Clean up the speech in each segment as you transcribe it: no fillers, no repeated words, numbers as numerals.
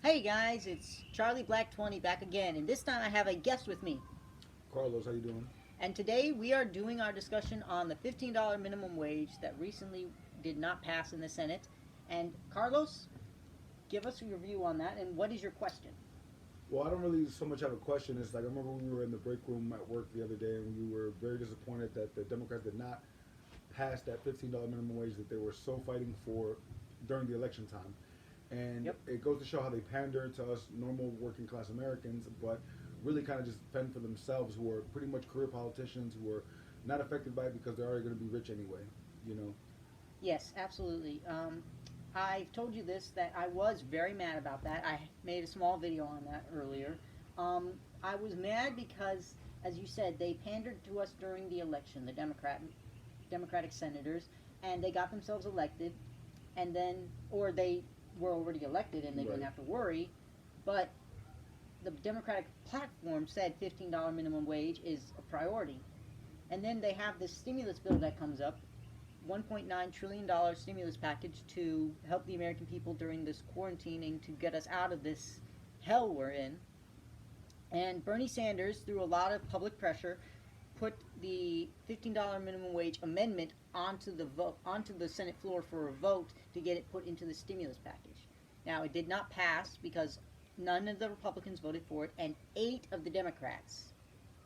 Hey guys, it's Charlie Black 20 back again, and this time I have a guest with me. Carlos, how you doing? And today we are doing our discussion on the $15 minimum wage that recently did not pass in the Senate. And Carlos, give us your view on that, and what is your question? Well, I don't really so much have a question. It's like I remember we were in the break room at work the other day, and we were very disappointed that the Democrats did not pass that $15 minimum wage that they were so fighting for during the election time. And Yep. it goes to show how they pander to us normal working class Americans, but really kind of just fend for themselves, who are pretty much career politicians who are not affected by it because they're already going to be rich anyway. You know. Yes, absolutely. I've told you this that I was very mad about that. I made a small video on that earlier. I was mad because, as you said, they pandered to us during the election, the Democratic senators, and they got themselves elected, and then, or they were already elected and they didn't Right. have to worry. But the Democratic platform said $15 minimum wage is a priority. And then they have this stimulus bill that comes up, $1.9 trillion stimulus package to help the American people during this quarantining to get us out of this hell we're in. And Bernie Sanders, through a lot of public pressure, put the $15 minimum wage amendment onto the Senate floor for a vote to get it put into the stimulus package. Now it did not pass because none of the Republicans voted for it, and 8 of the Democrats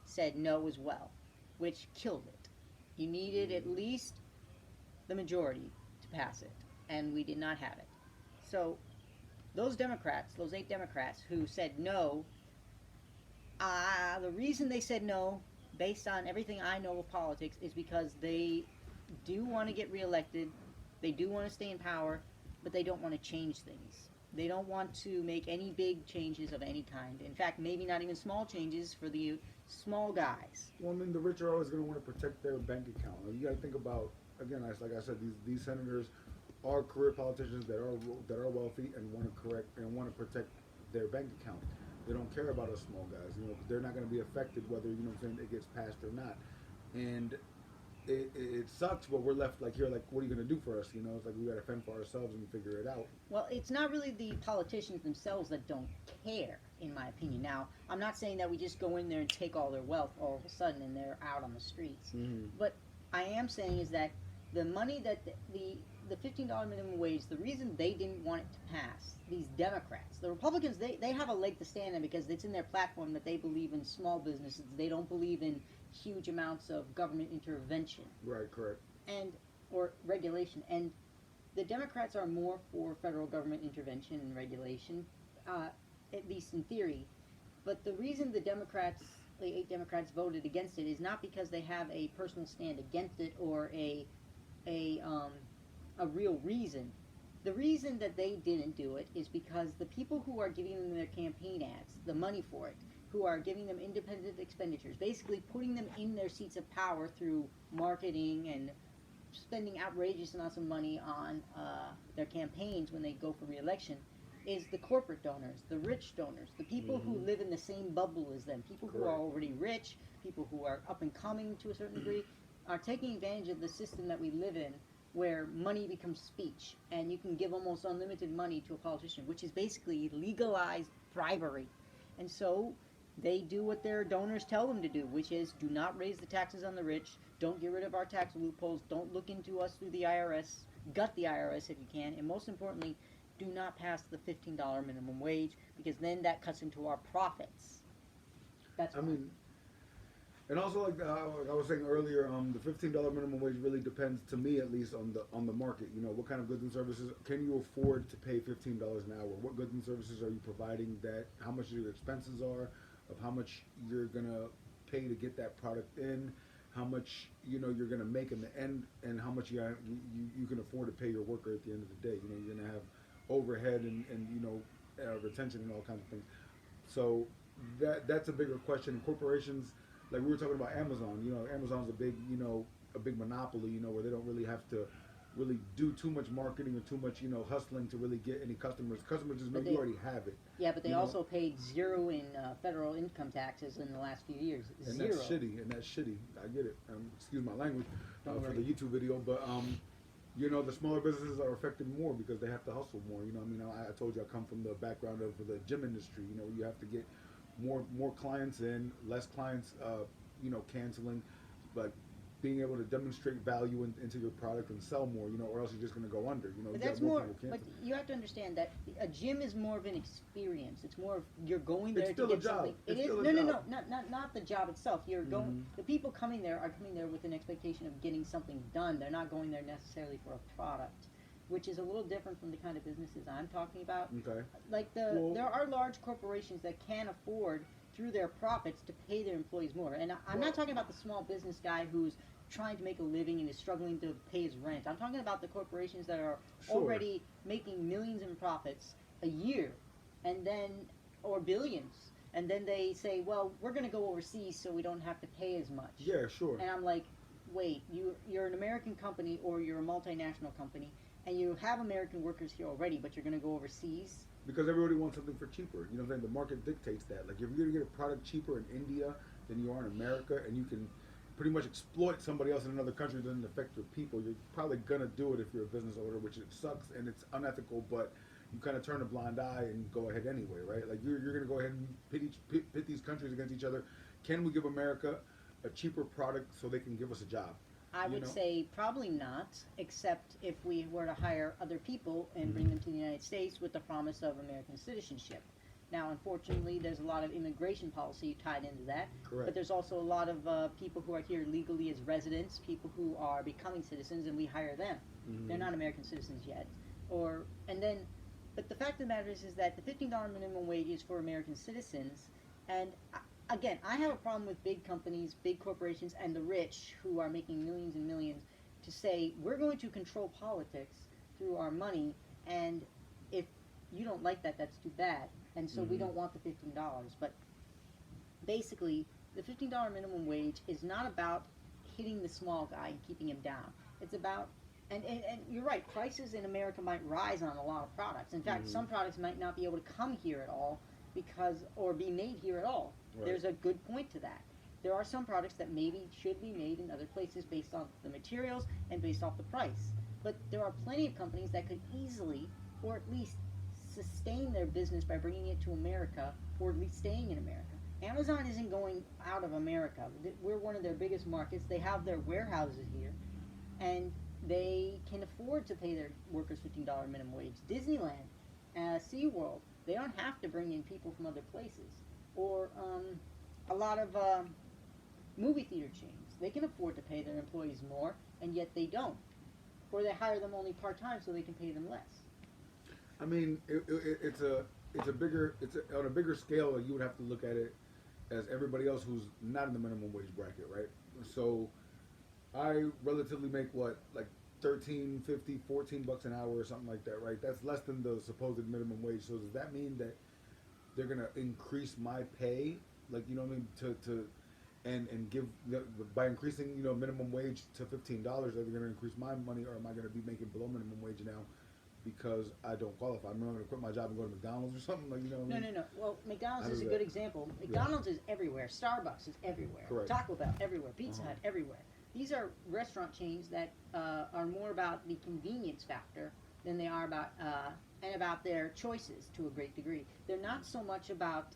said no as well, which killed it. You needed at least the majority to pass it, and we did not have it. So those Democrats, those 8 Democrats who said no, the reason they said no, based on everything I know of politics, is because they do want to get reelected, they do want to stay in power, but they don't want to change things. They don't want to make any big changes of any kind. In fact, maybe not even small changes for the small guys. Well, I mean, the rich are always going to want to protect their bank account. Like, you got to think about again, like I said, these senators are career politicians that are wealthy and want to correct and want to protect their bank account. They don't care about us small guys, you know, because they're not going to be affected whether you know what I'm saying it gets passed or not. And it sucks, but we're left like here, like what are you going to do for us? You know, it's like we got to fend for ourselves and figure it out. Well, it's not really the politicians themselves that don't care, in my opinion. Now, I'm not saying that we just go in there and take all their wealth all of a sudden and they're out on the streets. Mm-hmm. But I am saying is that the money that the $15 minimum wage, the reason they didn't want it to pass, these Democrats, the Republicans, they have a leg to stand on because it's in their platform that they believe in small businesses. They don't believe in huge amounts of government intervention Right, correct. and or regulation. And the Democrats are more for federal government intervention and regulation, uh, at least in theory. But the reason the 8 Democrats voted against it is not because they have a personal stand against it or a a real reason. The reason that they didn't do it is because the people who are giving them their campaign ads, the money for it, who are giving them independent expenditures, basically putting them in their seats of power through marketing and spending outrageous amounts of money on their campaigns when they go for reelection, is the corporate donors, the rich donors, the people who Mm-hmm. live in the same bubble as them, people who are Correct. already rich, people who are up and coming to a certain degree, are taking advantage of the system that we live in where money becomes speech and you can give almost unlimited money to a politician, which is basically legalized bribery. And so they do what their donors tell them to do, which is do not raise the taxes on the rich, don't get rid of our tax loopholes, don't look into us through the IRS, gut the IRS if you can, and most importantly, do not pass the $15 minimum wage because then that cuts into our profits. That's I why. mean, and also, like I was saying earlier, the $15 minimum wage really depends, to me at least, on the market. You know, what kind of goods and services can you afford to pay $15 an hour? What goods and services are you providing? That how much your expenses are, of how much you're gonna pay to get that product in, how much you know you're gonna make in the end, and how much you can afford to pay your worker at the end of the day. You know, you're gonna have overhead and you know retention and all kinds of things. So that's a bigger question. And corporations, like we were talking about Amazon. You know, Amazon's a big a big monopoly. You know, where they don't really have to really do too much marketing or too much hustling to really get any customers. Customers just know But you they, already have it. yeah, but they You know, also paid zero in federal income taxes in the last few years. and that's Zero. shitty. And that's shitty. I get it. Excuse my language Don't for the worry. YouTube video, but you know, the smaller businesses are affected more because they have to hustle more. You know, I mean, I told you I come from the background of the gym industry. You know, you have to get more clients in, less clients, you know, canceling, but being able to demonstrate value into your product and sell more. You know, or else you're just going to go under. You know, But you that's got more more. people But canceling. you have to understand that a gym is more of an experience. It's more of you're going there It's to still a get job. something. It's It is still a no, no, no, job. not the job itself. You're going. Mhm. The people coming there are coming there with an expectation of getting something done. They're not going there necessarily for a product, which is a little different from the kind of businesses I'm talking about. Okay. Like Well- there are large corporations that can afford through their profits to pay their employees more. And I'm Well- not talking about the small business guy who's trying to make a living and is struggling to pay his rent. I'm talking about the corporations that are Sure. already making millions in profits a year, and then or billions, and then they say, "Well, we're going to go overseas so we don't have to pay as much." Yeah, sure. And I'm like, "Wait, you're an American company or you're a multinational company, and you have American workers here already, but you're going to go overseas?" Because everybody wants something for cheaper. You know what I'm saying? The market dictates that. Like, if you're going to get a product cheaper in India than you are in America, and you can pretty much exploit somebody else in another country that doesn't affect your people, you're probably going to do it if you're a business owner, which it sucks and it's unethical, but you kind of turn a blind eye and go ahead anyway, right? Like, you're going to go ahead and pit these countries against each other. Can we give America a cheaper product so they can give us a job? I You would know? say probably not, except if we were to hire other people and bring them to the United States with the promise of American citizenship. Now, unfortunately, there's a lot of immigration policy tied into that. Correct. But there's also a lot of people who are here legally as residents, people who are becoming citizens, and we hire them. Mhm. They're not American citizens yet. But the fact of the matter is that the $15 minimum wage is for American citizens, and again, I have a problem with big companies, big corporations, and the rich who are making millions and millions to say we're going to control politics through our money, and if you don't like that, that's too bad. And so we Mhm. don't want the $15. But basically, the $15 minimum wage is not about hitting the small guy and keeping him down. It's about and you're right, prices in America might rise on a lot of products. In fact, Mhm. some products might not be able to come here at all because or be made here at all. Right. There's a good point to that. There are some products that maybe should be made in other places based on the materials and based off the price. But there are plenty of companies that could easily, or at least sustain their business by bringing it to America, or at least staying in America. Amazon isn't going out of America. We're one of their biggest markets. They have their warehouses here, and they can afford to pay their workers $15 minimum wage. Disneyland, SeaWorld, they don't have to bring in people from other places. Or a lot of movie theater chains, they can afford to pay their employees more, and yet they don't. Or they hire them only part-time so they can pay them less. I mean, it's on a bigger scale. You would have to look at it as everybody else who's not in the minimum wage bracket, right? So I relatively make what, like 13, 50, 14 bucks an hour or something like that, right? That's less than the supposed minimum wage. So does that mean that they're gonna increase my pay, like, you know what I mean, to and give by increasing, you know, minimum wage to $15, are they gonna increase my money, or am I gonna be making below minimum wage now because I don't qualify? I'm not gonna quit my job and go to McDonald's or something, like, you know what I No, mean? no, no. Well, McDonald's How is a does good that- example. McDonald's is everywhere. Starbucks is everywhere. Correct. Taco Bell everywhere. Pizza Uh-huh. Hut everywhere. These are restaurant chains that are more about the convenience factor than they are about and about their choices to a great degree. They're not so much about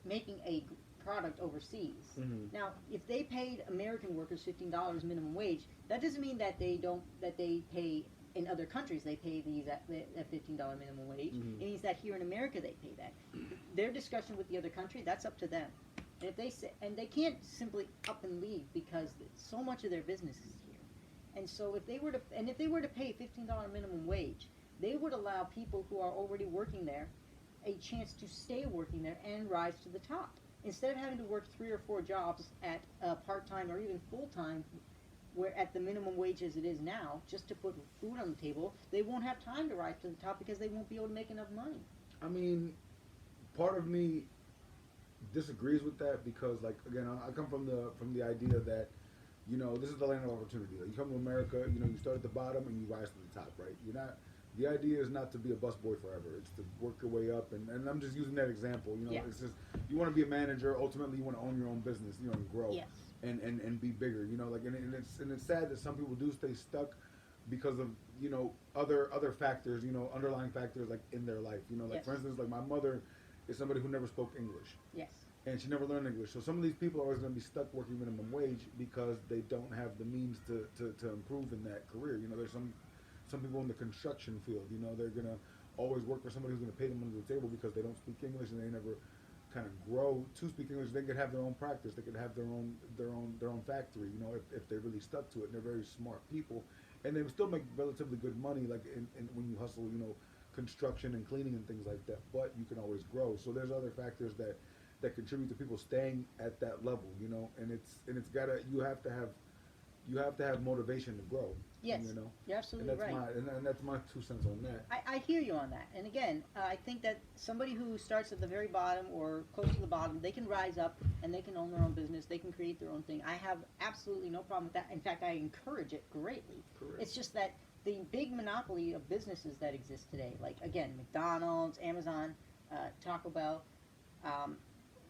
making a product overseas. Mhm. Now, if they paid American workers $15 minimum wage, that doesn't mean that they pay in other countries they pay these at $15 minimum wage. Mhm. It means that here in America they pay that. Their discussion with the other country, that's up to them. And if they say, and they can't simply up and leave because so much of their business is here. And so if they were to pay $15 minimum wage, they would allow people who are already working there a chance to stay working there and rise to the top. Instead of having to work 3 or 4 jobs at part-time or even full-time, where at the minimum wage as it is now, just to put food on the table, they won't have time to rise to the top because they won't be able to make enough money. I mean, part of me disagrees with that because, like, again, I come from the idea that, you know, this is the land of opportunity. Like, you come to America, you know, you start at the bottom and you rise to the top, right? You're not. The idea is not to be a busboy forever. It's to work your way up, and I'm just using that example. You know, Yeah. it's just you want to be a manager. Ultimately, you want to own your own business, you know, and grow. Yes. and be bigger. You know, like and it's sad that some people do stay stuck because of other factors, underlying factors like in their life. Like Yes. for instance, like my mother is somebody who never spoke English Yes. and she never learned English. So some of these people are always going to be stuck working minimum wage because they don't have the means to improve in that career. There's some people in the construction field. They're going to always work for somebody who's going to pay them under the table because they don't speak English and they never kind of grow to speak English. They could have their own practice. They could have their own factory. If they really stuck to it. And they're very smart people, and they would still make relatively good money. Like in when you hustle, construction and cleaning and things like that. But you can always grow. So there's other factors that contribute to people staying at that level. And it's gotta you have to have motivation to grow. Yes. You're absolutely right. And that's my 2 cents on that. I hear you on that. And again, I think that somebody who starts at the very bottom or close to the bottom, they can rise up and they can own their own business. They can create their own thing. I have absolutely no problem with that. In fact, I encourage it greatly. Correct. It's just that the big monopoly of businesses that exist today, like, again, McDonald's, Amazon, Taco Bell,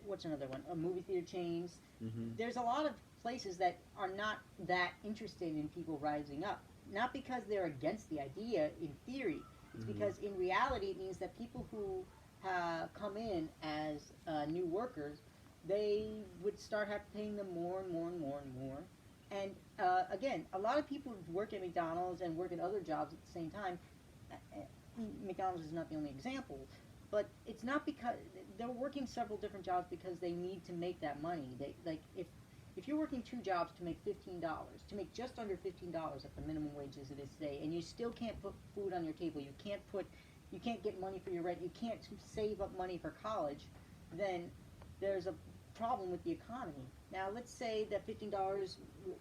what's another one? Movie theater chains. Mm-hmm. There's a lot of places that are not that interested in people rising up. Not because they're against the idea in theory. It's Mhm. because in reality it means that people who come in as new workers, they would start paying them more and more and more and more. And again, a lot of people work at McDonald's and work at other jobs at the same time. McDonald's is not the only example, but it's not because they're working several different jobs because they need to make that money. If you're working 2 jobs to make $15, to make just under $15 at the minimum wage as it is today, and you still can't put food on your table, you can't get money for your rent, you can't save up money for college, then there's a problem with the economy. Now, let's say that $15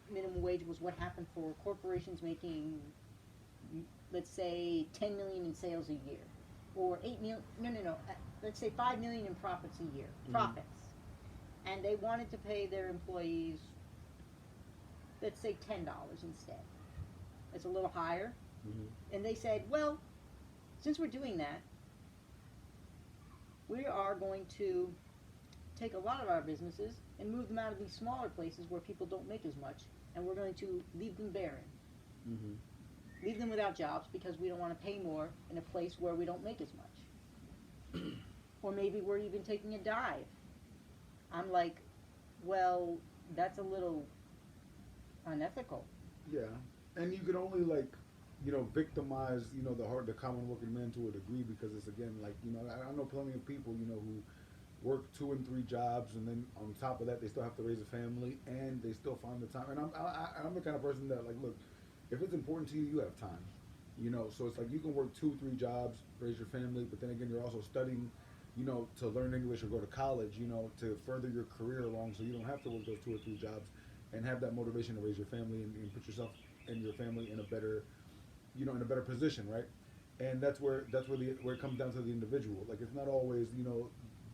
minimum wage was what happened for corporations making, let's say, 10 million in sales a year, or 8 million. No. Let's say 5 million in profits a year. Mhm. Profits. And they wanted to pay their employees, let's say $10 instead. It's a little higher. Mm-hmm. And they said, well, since we're doing that, we are going to take a lot of our businesses and move them out of these smaller places where people don't make as much, and we're going to leave them barren. Mm-hmm. Leave them without jobs because we don't want to pay more in a place where we don't make as much. Or maybe we're even taking a dive. I'm like, well, that's a little unethical. Yeah, and you can only victimize the common working man to a degree because it's again I know plenty of people who work 2 and 3 jobs and then on top of that they still have to raise a family and they still find the time. And I'm the kind of person that look, if it's important to you, you have time. So it's like you can work 2, 3 jobs, raise your family, but then again you're also studying to learn English or go to college, to further your career along so you don't have to work those 2 or 3 jobs and have that motivation to raise your family and put yourself and your family in a better, in a better position, right? And that's where it comes down to the individual. Like it's not always,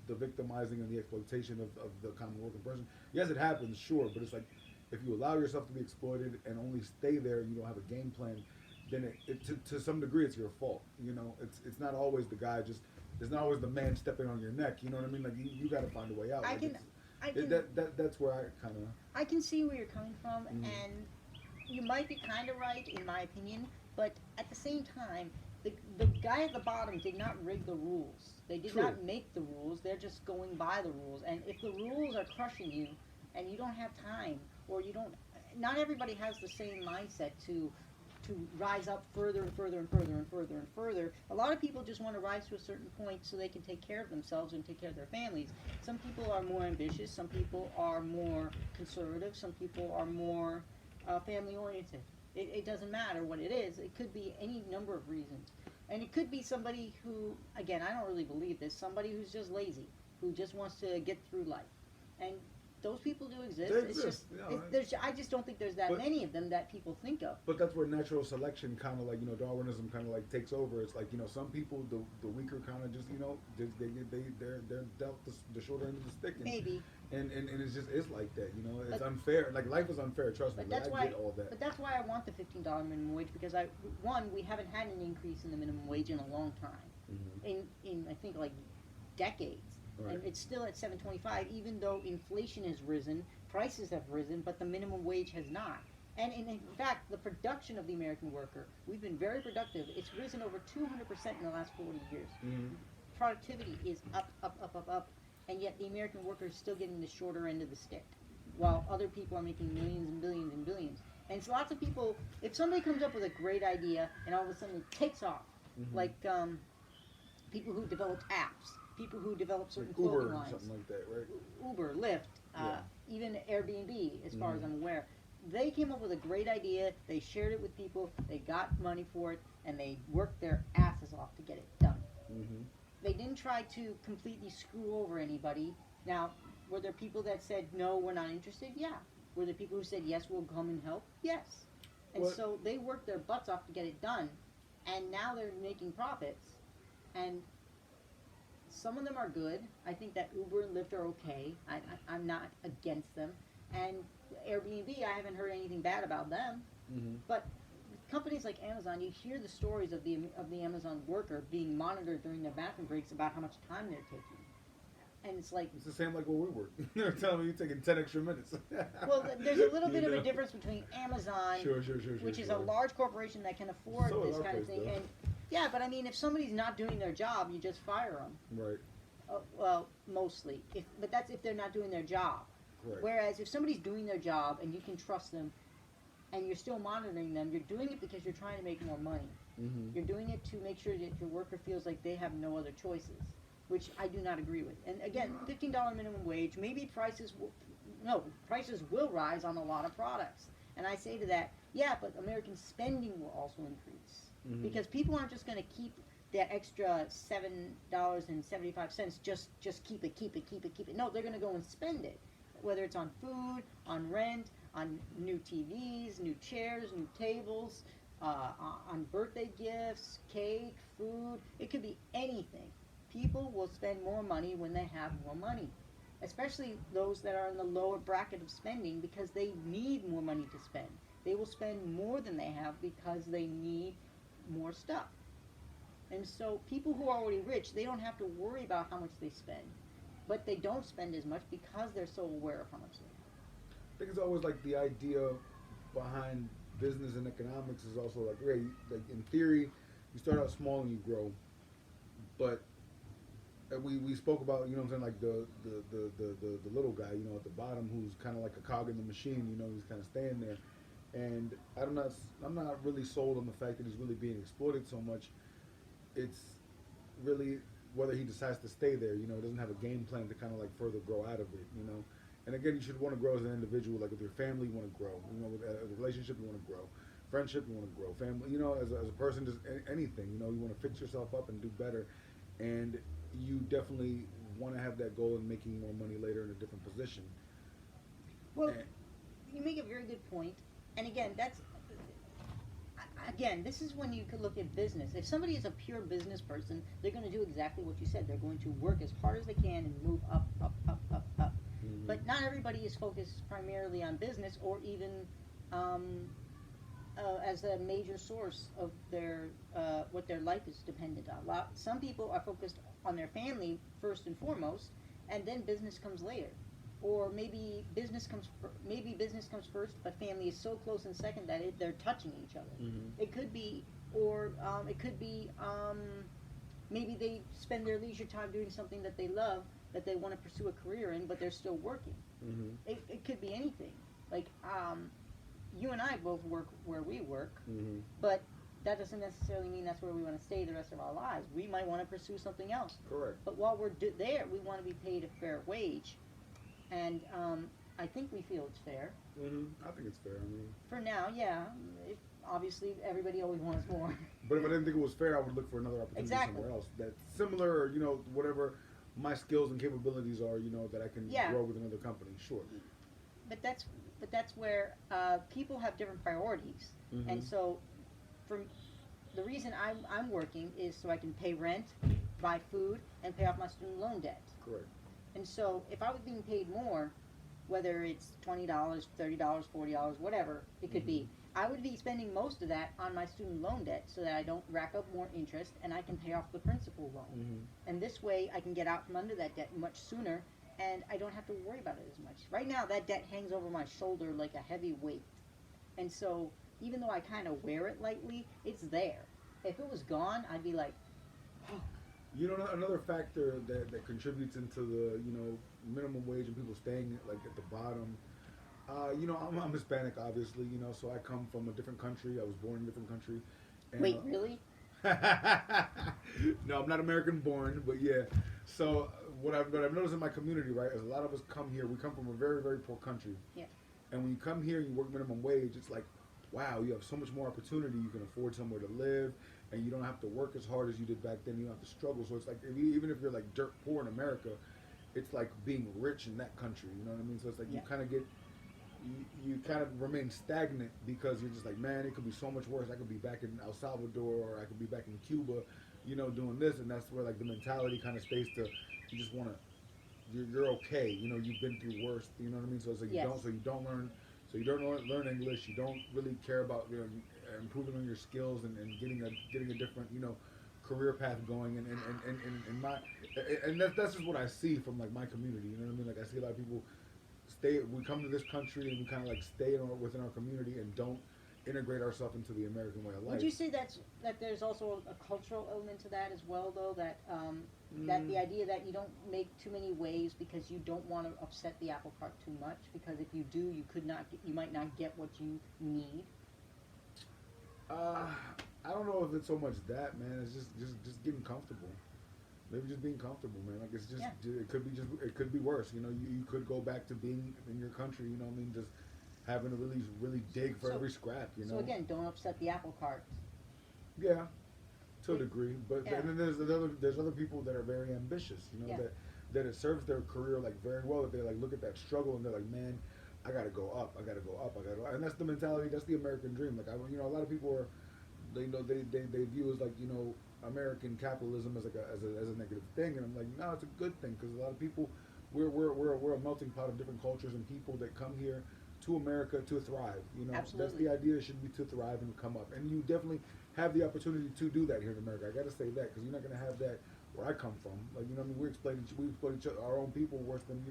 the victimizing and the exploitation of the common working person. Yes, it happens, sure, but it's like if you allow yourself to be exploited and only stay there and you don't have a game plan, then to some degree it's your fault. It's not always the guy just. It's not always the man stepping on your neck. You know what I mean? Like you got to find a way out. That's where I kind of. I can see where you're coming from, Mhm. and you might be kind of right in my opinion. But at the same time, the guy at the bottom did not rig the rules. They did True. not make the rules. They're just going by the rules. And if the rules are crushing you, and you don't have time, or you don't, not everybody has the same mindset to rise up further and further and further and further and further. A lot of people just want to rise to a certain point so they can take care of themselves and take care of their families. Some people are more ambitious, some people are more conservative, some people are more family oriented. It doesn't matter what it is. It could be any number of reasons. And it could be somebody who, again, I don't really believe this, somebody who's just lazy, who just wants to get through life. And those people do exist. They It's exist, just, yeah, I just don't think there's that But- many of them that people think of. But that's where natural selection kind of Darwinism kind of takes over. It's like some people the weaker kind of just they're dealt the shorter end of the stick. And, Maybe. And it's like that. It's But- unfair. Like life is unfair. Trust me. But Like, that's I why. get all that. But that's why I want the $15 minimum wage because we haven't had an increase in the minimum wage in a long time. Mhm. In I think like decades. Right. And it's still at $7.25, even though inflation has risen prices have risen, but the minimum wage has not. And in fact, the production of the American worker, we've been very productive. It's risen over 200% in the last 40 years. Mm-hmm. Productivity is up, up, up, up, up, and yet the American worker is still getting the shorter end of the stick, while other people are making millions and billions and billions. And so lots of people, if somebody comes up with a great idea and all of a sudden it takes off, like people who developed apps, people who develop certain Like Uber clothing or lines, something like that, right? Uber, Lyft, Yeah. even Airbnb, as far as I'm aware. They came up with a great idea, they shared it with people, they got money for it, and they worked their asses off to get it done. Mm-hmm. They didn't try to completely screw over anybody. Now, were there people that said, no, we're not interested? Yeah. Were there people who said, yes, we'll come and help? Yes. And What- so they worked their butts off to get it done, and now they're making profits. And some of them are good. I think that Uber and Lyft are okay. I'm not against them. And Airbnb, I haven't heard anything bad about them. Mm-hmm. But companies like Amazon, you hear the stories of the Amazon worker being monitored during their bathroom breaks about how much time they're taking. And it's like, It's the same like where we work. They're telling me you're taking 10 extra minutes. well, there's a little You bit of a know? difference between Amazon, Sure, which is sure. a large corporation that can afford So is this our kind of place, thing. though. And yeah, but I mean, if somebody's not doing their job, you just fire them. Right, Well, mostly. But that's if they're not doing their job. correct. Whereas if somebody's doing their job and you can trust them, and you're still monitoring them, you're doing it because you're trying to make more money. Mm-hmm. You're doing it to make sure that your worker feels like they have no other choices, which I do not agree with. And again, $15 minimum wage, maybe prices will rise on a lot of products. And I say to that, yeah, but American spending will also increase. Mhm. Because people aren't just going to keep that extra $7.75, just keep it. No, they're going to go and spend it. Whether it's on food, on rent, on new TVs, new chairs, new tables, on birthday gifts, cake, food. It could be anything. People will spend more money when they have more money, especially those that are in the lower bracket of spending because they need more money to spend. They will spend more than they have because they need more stuff. And so people who are already rich, they don't have to worry about how much they spend. But they don't spend as much because they're so aware of how much they have. I think it's always like the idea behind business and economics is also like, right, like in theory, you start out small and you grow, but we spoke about, you know what I'm saying, like the little guy, you know, at the bottom who's kind of like a cog in the machine, you know, he's kind of staying there, and I'm not really sold on the fact that he's really being exploited so much. It's really whether he decides to stay there, you know, doesn't have a game plan to kind of like further grow out of it, you know. And again, you should want to grow as an individual. Like with your family, you want to grow. You know, with a relationship, you want to grow. Friendship, you want to grow. Family, you know, as a person, just anything. You know, you want to fix yourself up and do better. And you definitely want to have that goal in making more money later in a different position. Well, And- you make a very good point. And again, this is when you could look at business. If somebody is a pure business person, they're going to do exactly what you said. They're going to work as hard as they can and move up, up, up, up, up. Mhm. But not everybody is focused primarily on business or even as a major source of their what their life is dependent on. Some people are focused on their family first and foremost, and then business comes later. Or maybe business comes first, but family is so close in second that they're touching each other. Mhm. It could be, or it could be maybe they spend their leisure time doing something that they love, that they want to pursue a career in, but they're still working. Mhm. It could be anything. Like you and I both work where we work, Mhm. but that doesn't necessarily mean that's where we want to stay the rest of our lives. We might want to pursue something else. Correct. But while we're there, we want to be paid a fair wage. And I think we feel it's fair. Mhm. I think it's fair. I mean, For now, yeah. Obviously, everybody always wants more. but if I didn't think it was fair, I would look for another opportunity Exactly. somewhere else that's similar, or you know, whatever my skills and capabilities are, you know, that I can Yeah. grow with another company. Sure. But that's where people have different priorities. Mhm. And so, the reason I'm working is so I can pay rent, buy food, and pay off my student loan debt. Correct. And so, if I was being paid more, whether it's $20, $30, $40, whatever it could be, I would be spending most of that on my student loan debt so that I don't rack up more interest and I can pay off the principal loan. Mhm. And this way, I can get out from under that debt much sooner and I don't have to worry about it as much. Right now, that debt hangs over my shoulder like a heavy weight, and so even though I kind of wear it lightly, it's there. If it was gone, I'd be like, oh, You know, another factor that contributes into the minimum wage and people staying like at the bottom. I'm Hispanic, obviously. So I come from a different country. I was born in a different country. And, wait, really? no, I'm not American born, but yeah. So what I've noticed in my community, right, is a lot of us come here. We come from a very very poor country. Yeah. And when you come here and you work minimum wage, it's like, wow, you have so much more opportunity. You can afford somewhere to live, and you don't have to work as hard as you did back then. You don't have to struggle. So it's like, even if you're like dirt poor in America, it's like being rich in that country. You know what I mean? So it's like Yeah. you kind of get, you kind of remain stagnant because you're just like, man, it could be so much worse. I could be back in El Salvador, or I could be back in Cuba, doing this. And that's where like the mentality kind of stays to, you just want to, you're okay. You've been through worse. You know what I mean? So it's like Yes. you don't learn. So you don't learn English. You don't really care about improving on your skills and getting a different career path going. And my and that's just what I see from like my community. You know what I mean? Like I see a lot of people stay. We come to this country and we kind of like stay within our community and don't integrate ourselves into the American way of life. Would you say that there's also a cultural element to that as well, though? That the idea that you don't make too many waves because you don't want to upset the apple cart too much, because if you do, you might not get what you need. I don't know if it's so much that, man. It's just getting comfortable. Maybe just being comfortable, man. Like it's just it could be worse. You could go back to being in your country. You know what I mean? Just having to really dig for every scrap. So again, don't upset the apple cart. Yeah, to a degree. But Yeah. and then there's other people that are very ambitious. Yeah. That it serves their career like very well. That they like look at that struggle and they're like, man, I gotta go up. I gotta go up. I gotta go. And that's the mentality. That's the American dream. Like a lot of people are, they view as like American capitalism as like as a negative thing, and I'm like, no, it's a good thing, because a lot of people, we're a melting pot of different cultures and people that come here to America to thrive. That's Absolutely. the idea. It should be to thrive and come up, and you definitely have the opportunity to do that here in America. I got to say that, because you're not going to have that where I come from. Like what I mean, we exploit our own people worse than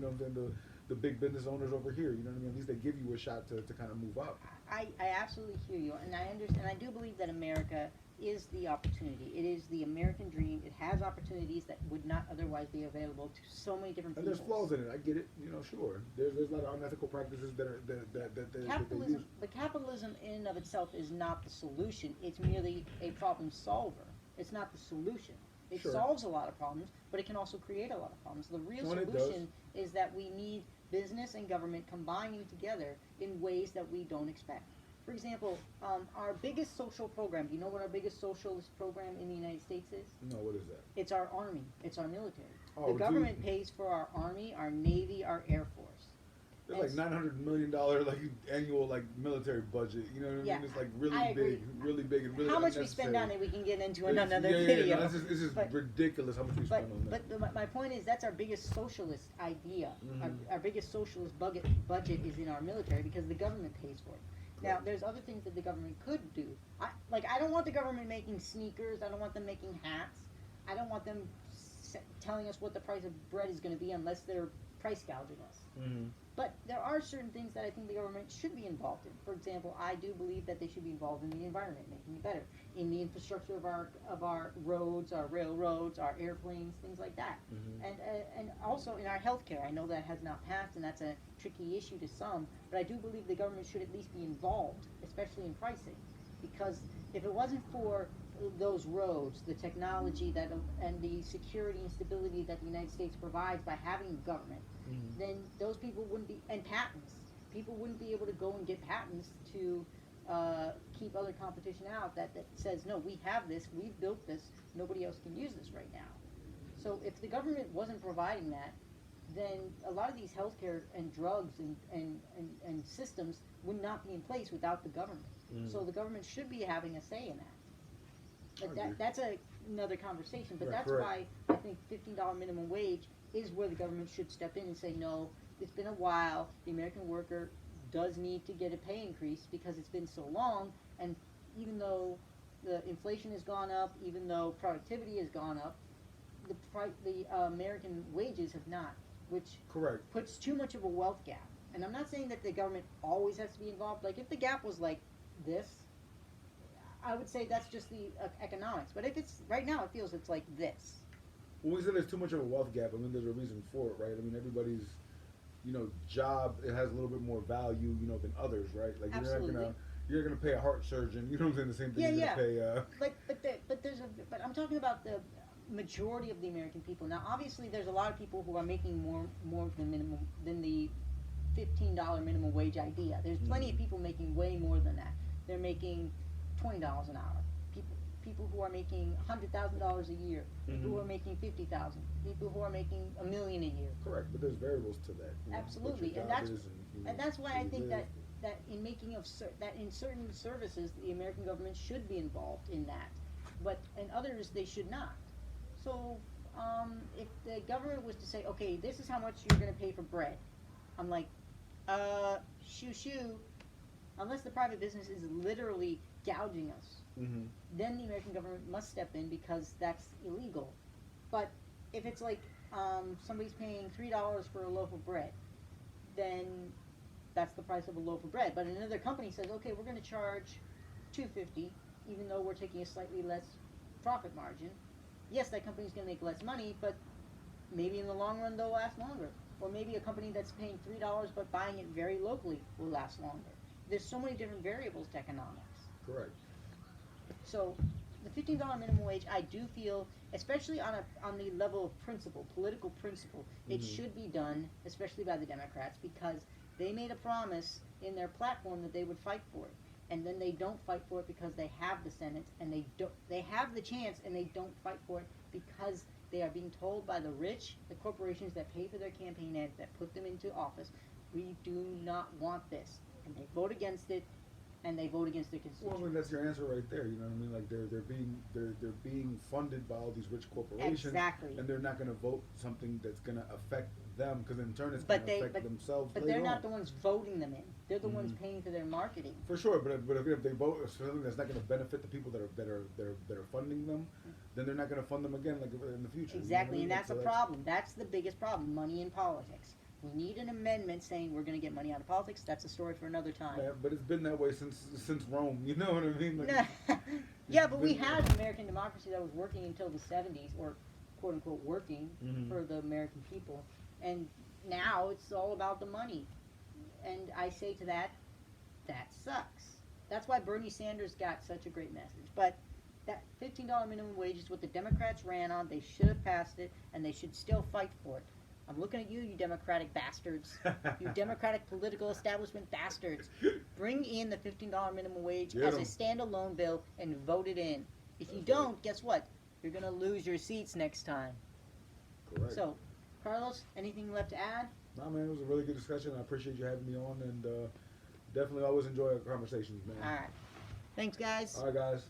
the big business owners over here. You know what I mean? At least they give you a shot to kind of move up. I absolutely hear you, and I understand. And I do believe that America is the opportunity. It is the American dream. It has opportunities that would not otherwise be available to so many different And people. there's flaws in it. I get it. Sure. There's a lot of unethical practices that they Capitalism, use. but capitalism in and of itself is not the solution. It's merely a problem solver. It's not the solution. It Sure. solves a lot of problems, but it can also create a lot of problems. The real Well, it solution is that we need business and government combining together in ways that we don't expect. For example, our biggest social program, do you know what our biggest socialist program in the United States is? No, what is that? It's our army. It's our military. Oh, The dude. government pays for our army, our navy, our air force. There's like $900 million like annual like military budget. You know what I mean? Yeah, It's like I agree. really big, and really How much we spend unnecessary. on it, we can get into It's- another yeah, video. No, it's just But- ridiculous how much we But, spend on that. my point is, that's our biggest socialist idea. Mhm. Our biggest socialist budget is in our military, because the government pays for it. Now, Correct. there's other things that the government could do. I don't want the government making sneakers. I don't want them making hats. I don't want them telling us what the price of bread is going to be unless they're price gouging us. Mhm. But there are certain things that I think the government should be involved in. For example, I do believe that they should be involved in the environment, making it better, in the infrastructure of our roads, our railroads, our airplanes, things like that, Mhm. and also in our healthcare. I know that has not passed, and that's a tricky issue to some, but I do believe the government should at least be involved, especially in pricing, because if it wasn't for those roads, the technology and the security and stability that the United States provides by having government, Mhm. then those people wouldn't be, and patents, people wouldn't be able to go and get patents to keep other competition out that says, no, we have this, we've built this, nobody else can use this right now. So if the government wasn't providing that, then a lot of these healthcare and drugs and systems would not be in place without the government. Mhm. So the government should be having a say in that. I But agree. that's another conversation. But Right, that's correct. why I think $15 minimum wage is where the government should step in and say, no, it's been a while. The American worker does need to get a pay increase because it's been so long. And even though the inflation has gone up, even though productivity has gone up, the American wages have not. which Correct. puts too much of a wealth gap. And I'm not saying that the government always has to be involved. Like if the gap was like this, I would say that's just the economics. But if it's right now, it feels it's like this. When we say there's too much of a wealth gap, I mean there's a reason for it, right? I mean everybody's, job, it has a little bit more value, than others, right? Like Absolutely. you're not gonna pay a heart surgeon, you know what I'm saying, the same thing Yeah, you're yeah. gonna pay. But I'm talking about the majority of the American people. Now, obviously, there's a lot of people who are making more than minimum than the $15 minimum wage idea. There's plenty of people making way more than that. They're making $20 an hour. People who are making $100,000 a year. People who are making 50,000. People who are making $1 million a year. Correct, but there's variables to that. Absolutely, what your and job that's is and that's why where I you think live. that in making of that in certain services the American government should be involved in that, but in others they should not. So if the government was to say, okay, this is how much you're going to pay for bread, I'm like, shoo, unless the private business is literally gouging us, then the American government must step in because that's illegal. But if it's like somebody's paying $3 for a loaf of bread, then that's the price of a loaf of bread. But another company says, okay, we're going to charge $2.50, even though we're taking a slightly less profit margin. Yes, that company's going to make less money, but maybe in the long run they'll last longer. Or maybe a company that's paying $3 but buying it very locally will last longer. There's so many different variables to economics. Correct. So the $15 minimum wage, I do feel, especially on the level of principle, political principle, it should be done, especially by the Democrats, because they made a promise in their platform that they would fight for it, and then they don't fight for it because they have the Senate, and they have the chance, and they don't fight for it because they are being told by the rich, the corporations that pay for their campaign ads, that put them into office, we do not want this, and they vote against it, and they vote against their Well, I constituents. mean, that's your answer right there. You know what I mean? Like they're being funded by all these rich corporations, Exactly. and they're not going to vote something that's going to affect them because in turn it's going But to they, affect themselves. but later they're not on. the ones voting them in. They're the ones paying for their marketing. For sure, but if they vote for something that's not going to benefit the people that are funding them, then they're not going to fund them again like in the future. Exactly, you know what I mean? and that's a problem. That's the biggest problem, money in politics. We need an amendment saying we're going to get money out of politics. That's a story for another time. Yeah, but it's been that way since Rome. You know what I mean? Like, Yeah, but we had American democracy that was working until the 70s, or quote unquote working for the American people. And now it's all about the money. And I say to that, that sucks. That's why Bernie Sanders got such a great message. But that $15 minimum wage is what the Democrats ran on. They should have passed it, and they should still fight for it. I'm looking at you, you Democratic bastards. You Democratic political establishment bastards. Bring in the $15 minimum wage Get as 'em. a standalone bill and vote it in. If you That's don't, guess what? You're going to lose your seats next time. Correct. So, Carlos, anything left to add? Nah, man, it was a really good discussion. I appreciate you having me on, and definitely always enjoy our conversations, man. All right. Thanks, guys. All right, guys.